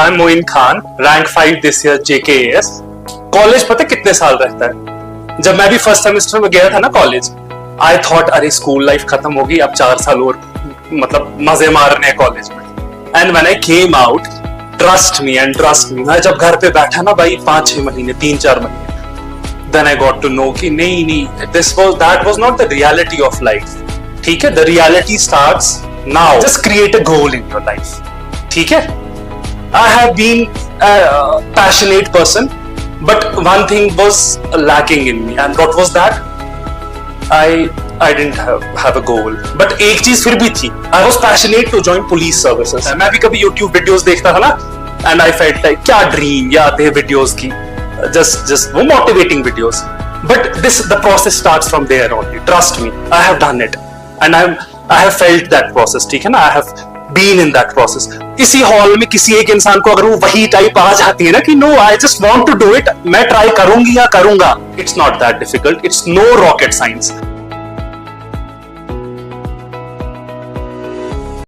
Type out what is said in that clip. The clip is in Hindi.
I'm Moin Khan, rank 5 this year JKAS. College पता कितने साल रहता है? जब मैं भी फर्स्ट सेमेस्टर में गया था ना कॉलेज, आई थॉट अरे स्कूल लाइफ खत्म होगी, अब 4 साल और मतलब मजे मारने हैं कॉलेज में. And when I came out, trust me, मैं जब घर पे बैठा ना भाई 5-6 महीने, 3-4 महीने, then I got to know कि नहीं, that was not the reality of life. ठीक है, the reality starts now. Just create a goal in your life. ठीक है, I have been a passionate person, but one thing was lacking in me, and what was that? I didn't have a goal. But एक चीज फिर भी थी. I was passionate to join police services. मैं भी कभी YouTube videos देखता था ना, and I felt like क्या dream याद है videos की, just वो motivating videos. But the process starts from there only. Trust me, I have done it, and I have felt that process. ठीक है ना? I have been in that process. इसी हॉल में किसी एक इंसान को अगर वो वही टाइप आ जाती है ना कि no I just want to do it, मैं ट्राई करूंगी या करूंगा, it's not that difficult, it's no rocket science.